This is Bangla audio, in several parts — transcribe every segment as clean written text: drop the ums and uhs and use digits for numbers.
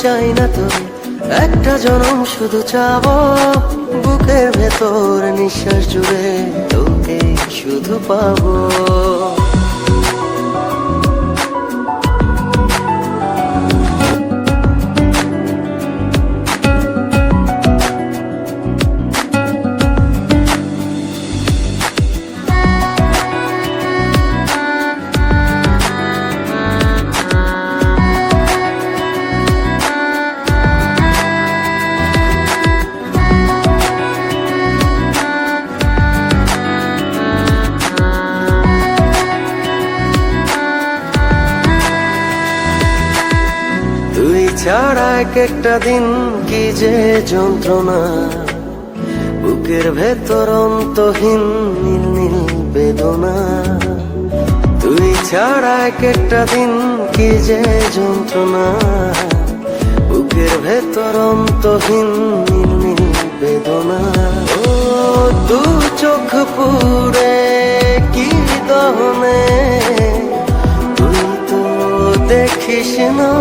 চাই না তো, একটা জনম শুধু চাবো, বুকের ভেতর নিঃশ্বাস জুড়ে তোকে শুধু পাবো। তুই ছাড়া এক একটা দিন কি যে যন্ত্রণা, বুকের ভেতর অন্তহীন নীল নীল বেদনা। তুই ছাড়া এক একটা দিন কি যে যন্ত্রণা, বুকের ভেতর অন্তহীন নীল নীল বেদনা। ও দু চোখ পুরে কি দহনে, তুই তো দেখিস না।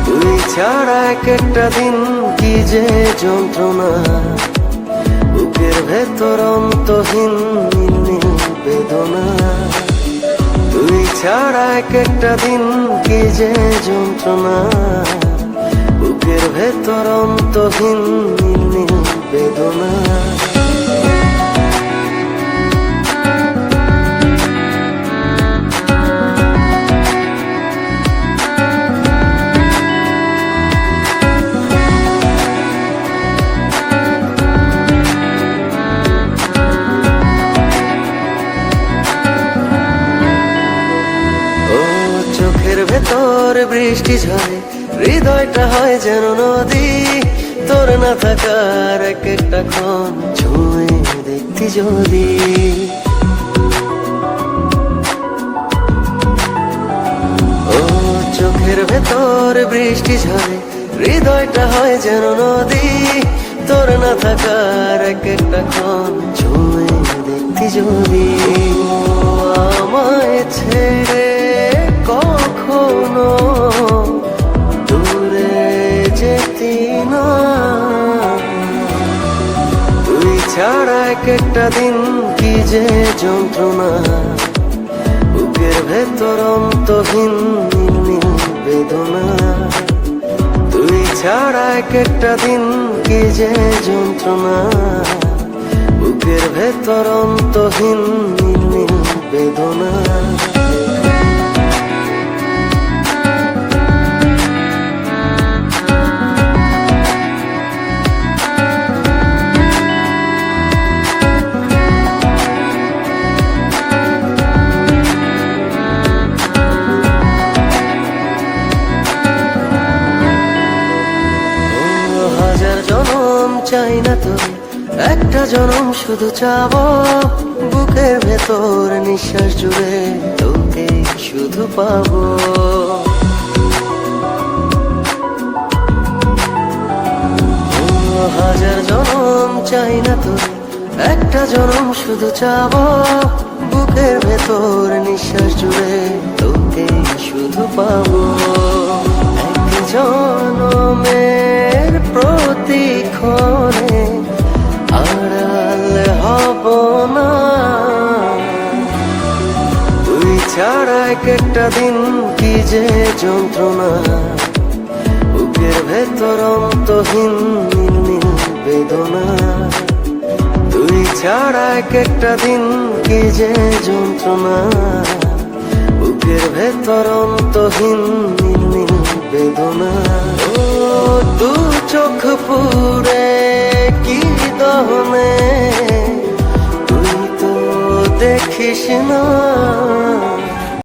তুই ছাড়া এক একটা দিন কি যে যন্ত্রণা, বুকের ভেতর অন্তহীন নীল নীল বেদনা। তুই ছাড়া এক একটা দিন কি যে যন্ত্রণা, বুকের ভেতর অন্তহীন নীল নীল বেদনা। চোখের ভেতর বৃষ্টি ঝরে, হৃদয়টা হয় যেন নদী, তোর না থাকার এক একটা ক্ষণ ছুঁয়ে দেখতি যদি। ও চোখের ভেতর বৃষ্টি ঝরে, হৃদয়টা হয় যেন নদী, তোর না থাকার এক একটা ক্ষণ ছুঁয়ে দেখতি যদি। আমায় ছেড়ে কখনো দূরে যেতি না, তুই ছাড়া এক একটা দিন কি যে যন্ত্রণা, বুকের ভেতর অন্তহীন নীল নীল বেদনা। তুই ছাড়া এক একটা দিন কি যে যন্ত্রণা, বুকের ভেতর অন্তহীন নীল নীল বেদনা। হাজার জনম চাই না তো, একটা জনম শুধু চাবো, বুকের ভেতর নিঃশ্বাস জুড়ে তোকে শুধু পাবো। হাজার জনম চাই না তো, একটা জনম শুধু চাবো, বুকের ভেতর নিঃশ্বাস জুড়ে তোকে শুধু পাবো। এক জনমের প্রতিক্ষণে আড়াল হব না, তুই ছাড়া এক একটা দিন কি যে যন্ত্রণা, বুকের ভেতর অন্তহীন নীল নীল বেদনা। তুই ছাড়া এক একটা দিন কি যে যন্ত্রণা, বুকের ভেতর অন্তহীন নীল নীল বেদনা। ও দু চোখ পুরে কি দহনে, তুই তো দেখিস না।